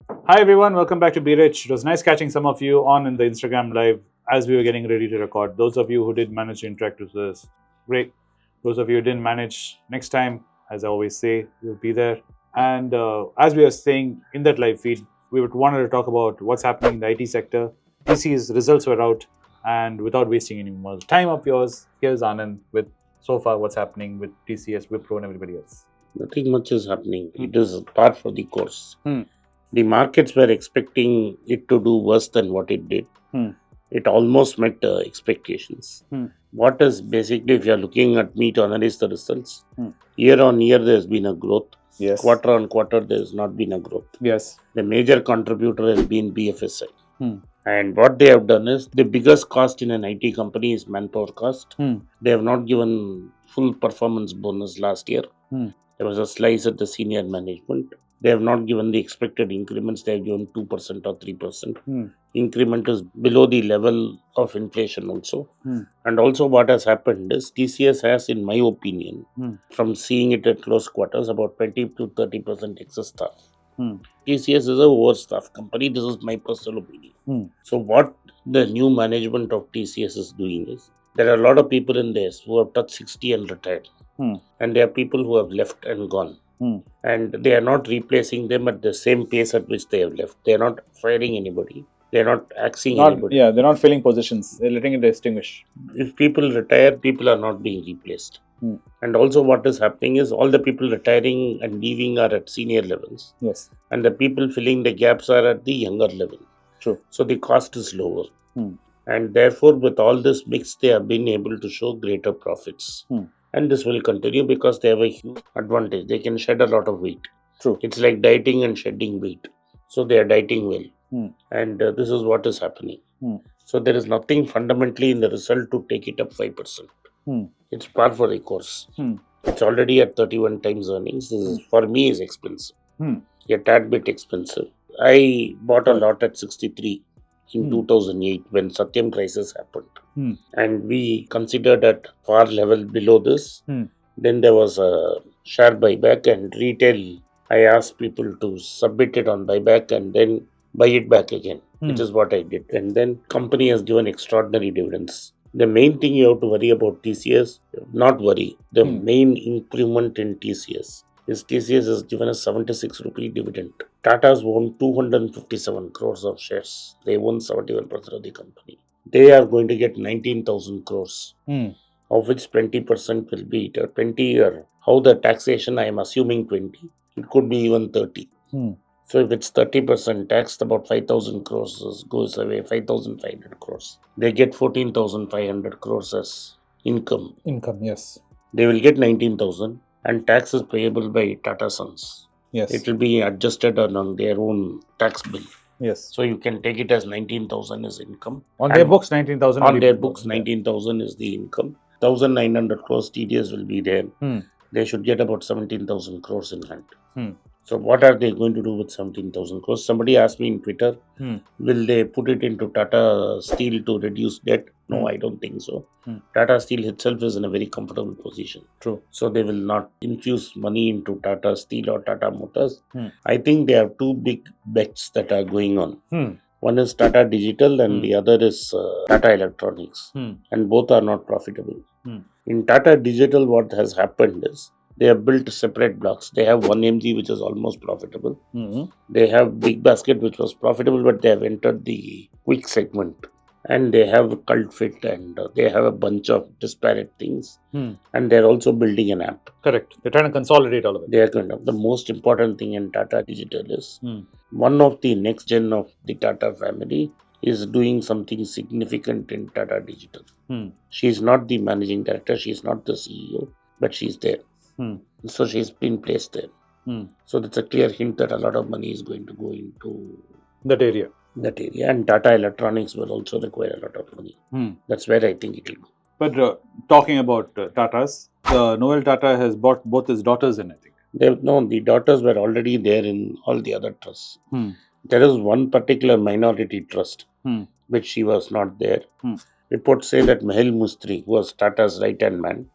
Hi everyone, welcome back to Be Rich. It was nice catching some of you on in the Instagram live as we were getting ready to record. Those of you who did manage to interact with us, great. Those of you who didn't manage, next time, as I always say, we'll be there. And as we were saying in that live feed, we wanted to talk about what's happening in the IT sector. TC's results were out, and without wasting any more time of yours, here's Anand with so far what's happening with TCS, Wipro, and everybody else. Nothing much is happening. It is par for the course. Hmm. The markets were expecting it to do worse than what it did. It almost met expectations. What is basically, if you are looking at me to analyze the results, year on year there has been a growth. Yes. Quarter on quarter there has not been a growth. Yes. The major contributor has been BFSI. And what they have done is, the biggest cost in an IT company is manpower cost. They have not given full performance bonus last year. There was a slice at the senior management. They have not given the expected increments. They have given 2% or 3%. Increment is below the level of inflation also. And also what has happened is, TCS has, in my opinion, from seeing it at close quarters, about 20 to 30% excess staff. TCS is a overstaffed company. This is my personal opinion. So what the new management of TCS is doing is, there are a lot of people in this who have touched 60 and retired. And there are people who have left and gone. And they are not replacing them at the same pace at which they have left. They are not firing anybody. They are not axing anybody. Yeah, they're not filling positions. They're letting it extinguish. If people retire, people are not being replaced. And also what is happening is, all the people retiring and leaving are at senior levels. Yes. And the people filling the gaps are at the younger level. True. So the cost is lower. And therefore, with all this mix, they have been able to show greater profits. And this will continue because they have a huge advantage. They can shed a lot of weight. True. It's like dieting and shedding weight. So they are dieting well. And this is what is happening. So there is nothing fundamentally in the result to take it up 5%. It's par for the course. It's already at 31 times earnings. This is, for me, is expensive. A tad bit expensive. I bought a lot at 63 in 2008 when Satyam crisis happened. And we considered at far level below this. Then there was a share buyback and retail. I asked people to submit it on buyback and then buy it back again, which is what I did. And then company has given extraordinary dividends. The main thing you have to worry about TCS, not worry, the main improvement in TCS is, TCS has given a 76 rupee dividend. Tata's owned 257 crores of shares. They own 71% of the company. They are going to get 19,000 crores, of which 20% will be 20, or how the taxation, I am assuming 20. It could be even 30. So if it's 30% taxed, about 5,000 crores goes away, 5,500 crores. They get 14,500 crores as income. Yes. They will get 19,000, and tax is payable by Tata Sons. Yes. It will be adjusted on their own tax bill. Yes. So you can take it as 19,000 as income. On their books, 19,000. On their books, 19,000 is the income. 1,900 crores TDS will be there. They should get about 17,000 crores in hand. So what are they going to do with 17,000 crores? Somebody asked me in Twitter, will they put it into Tata Steel to reduce debt? No, I don't think so. Tata Steel itself is in a very comfortable position. True. So they will not infuse money into Tata Steel or Tata Motors. I think there are two big bets that are going on. One is Tata Digital and the other is Tata Electronics. And both are not profitable. In Tata Digital, what has happened is, they have built separate blocks. They have 1mg, which is almost profitable. They have Big Basket, which was profitable, but they have entered the quick segment. And they have Cult Fit, and they have a bunch of disparate things. And they're also building an app. Correct. They're trying to consolidate all of it. They are kind of, the most important thing in Tata Digital is, one of the next gen of the Tata family is doing something significant in Tata Digital. She's not the managing director, she's not the CEO, but she's there. So she's been placed there. So that's a clear hint that a lot of money is going to go into that area. And Tata Electronics will also require a lot of money. That's where I think it will go. But talking about Tatas, Noel Tata has bought both his daughters in, I think. The daughters were already there in all the other trusts. There is one particular minority trust which she was not there. Reports say that Mahel Mustri, who was Tata's right-hand man,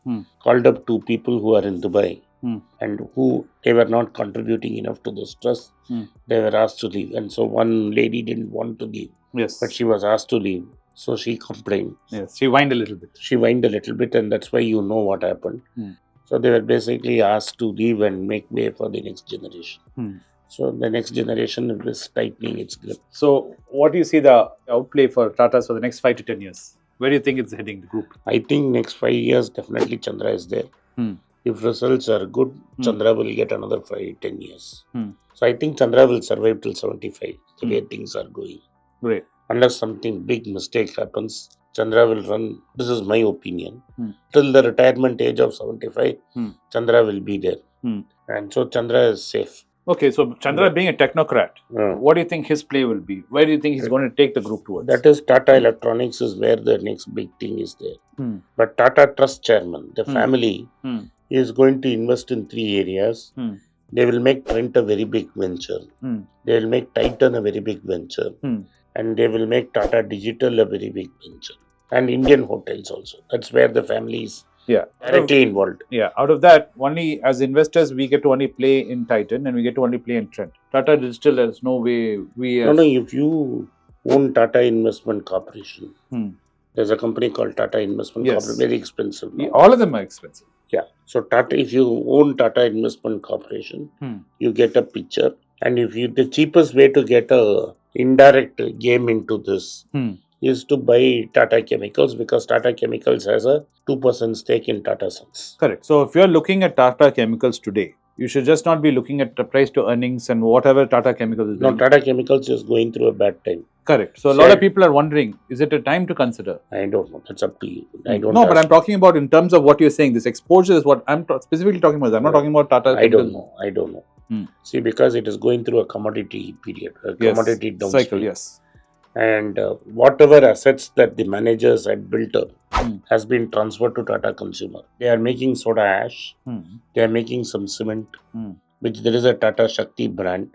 called up two people who are in Dubai and who they were not contributing enough to this trust. They were asked to leave. And so one lady didn't want to leave, but she was asked to leave. So she complained. Yes, she whined a little bit. She whined a little bit, and that's why you know what happened. So they were basically asked to leave and make way for the next generation. So the next generation is tightening its grip. So what do you see the outlay for Tata's for the next 5 to 10 years? Where do you think it's heading, the group? I think next 5 years, definitely Chandra is there. If results are good, Chandra will get another 5-10 years. So I think Chandra will survive till 75, the way things are going. Great. Unless something big mistake happens, Chandra will run, this is my opinion, till the retirement age of 75, Chandra will be there. And so Chandra is safe. Okay, so Chandra being a technocrat, what do you think his play will be? Where do you think he's going to take the group towards? That is Tata Electronics is where the next big thing is there. But Tata Trust Chairman, the family, is going to invest in 3 areas. They will make Trent a very big venture. They will make Titan a very big venture. And they will make Tata Digital a very big venture. And Indian hotels also. That's where the family is directly involved. Yeah, out of that, only as investors, we get to only play in Titan and we get to only play in Trent. Tata Digital, there's no way we... No, if you own Tata Investment Corporation, there's a company called Tata Investment Corporation, very expensive. Yeah, all of them are expensive. Yeah. So Tata, if you own Tata Investment Corporation, you get a picture. And if you, the cheapest way to get a indirect game into this is to buy Tata Chemicals, because Tata Chemicals has a 2% stake in Tata Sons. Correct. So if you're looking at Tata Chemicals today, you should just not be looking at the price to earnings and whatever Tata Chemicals is doing. No, Tata Chemicals is going through a bad time. Correct. So a lot of people are wondering, is it a time to consider? I don't know. That's up to you. I don't know. No, but I'm talking about in terms of what you're saying. This exposure is what I'm specifically talking about. I'm not talking about Tata Chemicals. I don't know. See, because it is going through a commodity period, a commodity downstream. Cycle, yes. And whatever assets that the managers had built up has been transferred to Tata Consumer. They are making soda ash. They are making some cement, which there is a Tata Shakti brand.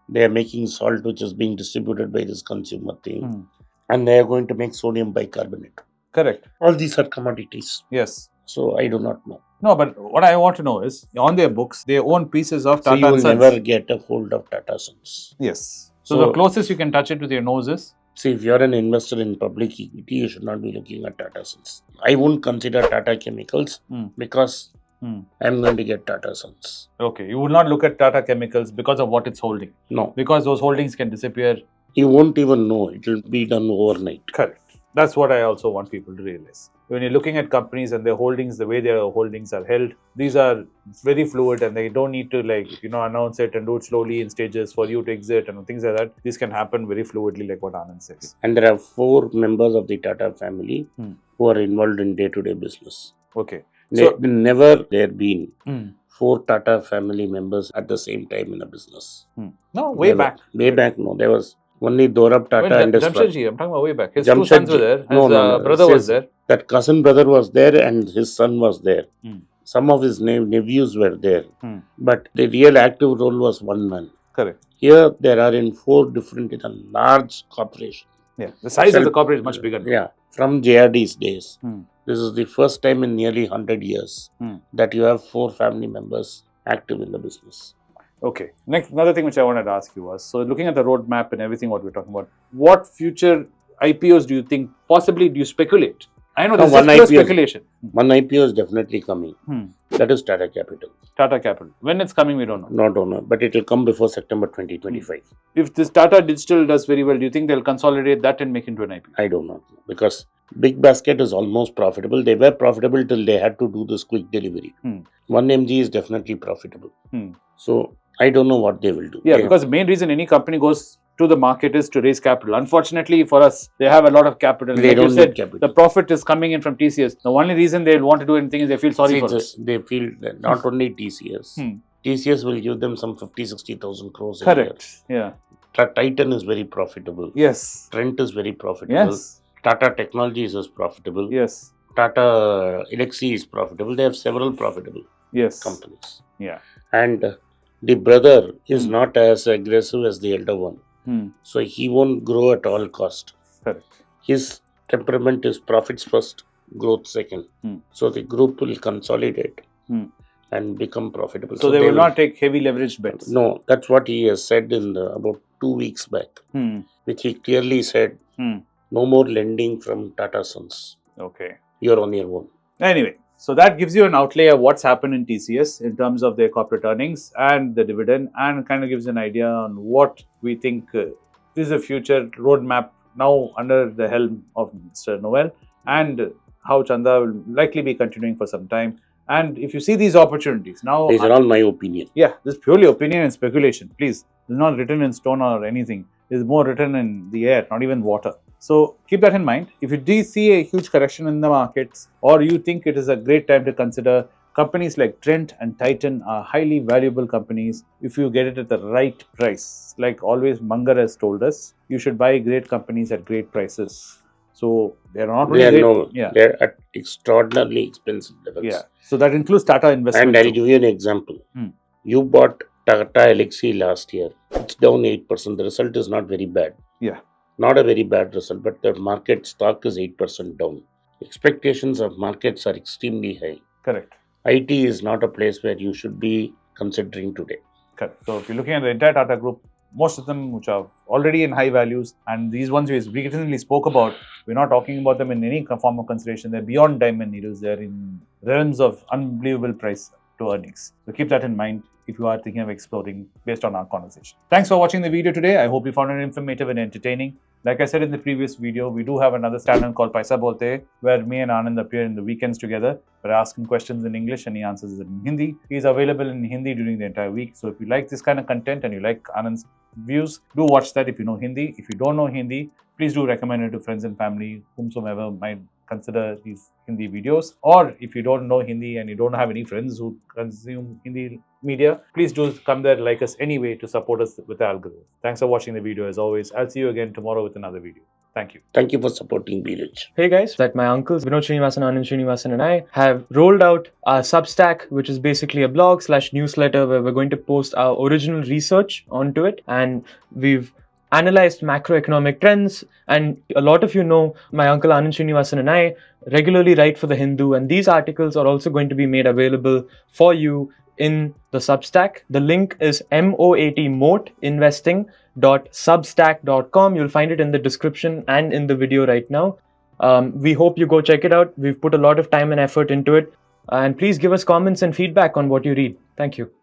They are making salt, which is being distributed by this consumer thing. And they are going to make sodium bicarbonate. Correct. All these are commodities. Yes. So I do not know. No, but what I want to know is, on their books, they own pieces of Tata Sons. So you will Sons. never get a hold of Tata Sons. Yes. So the closest you can touch it with your nose is? See, if you're an investor in public equity, you should not be looking at Tata Sons. I won't consider Tata Chemicals because I'm going to get Tata Sons. Okay. You will not look at Tata Chemicals because of what it's holding? No. Because those holdings can disappear? You won't even know. It will be done overnight. Correct. That's what I also want people to realize. When you're looking at companies and their holdings, the way their holdings are held, these are very fluid and they don't need to announce it and do it slowly in stages for you to exit and things like that. This can happen very fluidly, like what Anand says. And there are 4 members of the Tata family who are involved in day-to-day business. Okay. Never there been 4 Tata family members at the same time in a business. No, way back. Way back, no. There was only Dorab Tata and his Jamshedji, I'm talking about way back. His 2 sons were there. His brother was there. That cousin brother was there and his son was there. Some of his nephews were there. But the real active role was one man. Correct. Here there are in 4 different, in a large corporation. Yeah, the size of the corporation is much bigger. Yeah, from JRD's days. This is the first time in nearly 100 years that you have 4 family members active in the business. Okay. Next, another thing which I wanted to ask you was, so looking at the roadmap and everything what we're talking about, what future IPOs do you think, possibly do you speculate? I know there's just speculation. One IPO is definitely coming. That is Tata Capital. Tata Capital. When it's coming, we don't know. Don't know. But it will come before September 2025. If this Tata Digital does very well, do you think they'll consolidate that and make into an IPO? I don't know. Because Big Basket is almost profitable. They were profitable till they had to do this quick delivery. 1MG is definitely profitable. So I don't know what they will do. Yeah, because the main reason any company goes to the market is to raise capital. Unfortunately for us, they have a lot of capital. They don't need capital. The profit is coming in from TCS. The only reason they want to do anything is they feel sorry for us. They feel that not only TCS. TCS will give them some 50,000-60,000 crores. Correct. Yeah. Titan is very profitable. Yes. Trent is very profitable. Yes. Tata Technologies is profitable. Yes. Tata Elxsi is profitable. They have several profitable companies. Yeah. And the brother is not as aggressive as the elder one. So he won't grow at all cost. Correct. His temperament is profits first, growth second. So the group will consolidate. and become profitable. So they will not take heavy leveraged bets. No, that's what he has said in about 2 weeks back, which he clearly said, no more lending from Tata Sons. Okay. You're on your own. Anyway, so that gives you an outlay of what's happened in TCS in terms of their corporate earnings and the dividend, and kind of gives an idea on what we think is the future roadmap now under the helm of Mr. Noel, and how Chanda will likely be continuing for some time. And if you see these opportunities now, these are all my opinion. Yeah, this is purely opinion and speculation. Please, it's not written in stone or anything. It's more written in the air, not even water. So keep that in mind. If you do see a huge correction in the markets, or you think it is a great time to consider, companies like Trent and Titan are highly valuable companies if you get it at the right price. Like always Munger has told us, you should buy great companies at great prices. So they're not really they're at extraordinarily expensive levels. Yeah. So that includes Tata Investment. And I'll give you an example. You bought Tata Elxsi last year. It's down 8%. The result is not very bad. Yeah. Not a very bad result, but the market stock is 8% down. Expectations of markets are extremely high. Correct. IT is not a place where you should be considering today. Correct. So if you're looking at the entire Tata group, most of them which are already in high values, and these ones we recently spoke about, we're not talking about them in any form of consideration. They're beyond diamond needles. They're in realms of unbelievable price to earnings. So keep that in mind if you are thinking of exploring based on our conversation. Thanks for watching the video today. I hope you found it informative and entertaining. Like I said in the previous video, we do have another channel called Paisa Boltha Hai, where me and Anand appear in the weekends together. We're asking questions in English and he answers it in Hindi. He's available in Hindi during the entire week. So if you like this kind of content and you like Anand's views, do watch that if you know Hindi. If you don't know Hindi, please do recommend it to friends and family, whomsoever might consider these Hindi videos. Or if you don't know Hindi and you don't have any friends who consume Hindi media, please do come there, like us anyway, to support us with the algorithm. Thanks for watching the video as always. I'll see you again tomorrow with another video. Thank you. Thank you for supporting Biraj. Hey guys, that my uncles Vinod Srinivasan, Anand Srinivasan and I have rolled out our Substack, which is basically a blog/newsletter where we're going to post our original research onto it, and we've analyzed macroeconomic trends. And a lot of you know my uncle Anand Srinivasan and I regularly write for the Hindu, and these articles are also going to be made available for you in the Substack. The link is moatinvesting.substack.com. You'll find it in the description and in the video right now. We hope you go check it out. We've put a lot of time and effort into it. And please give us comments and feedback on what you read. Thank you.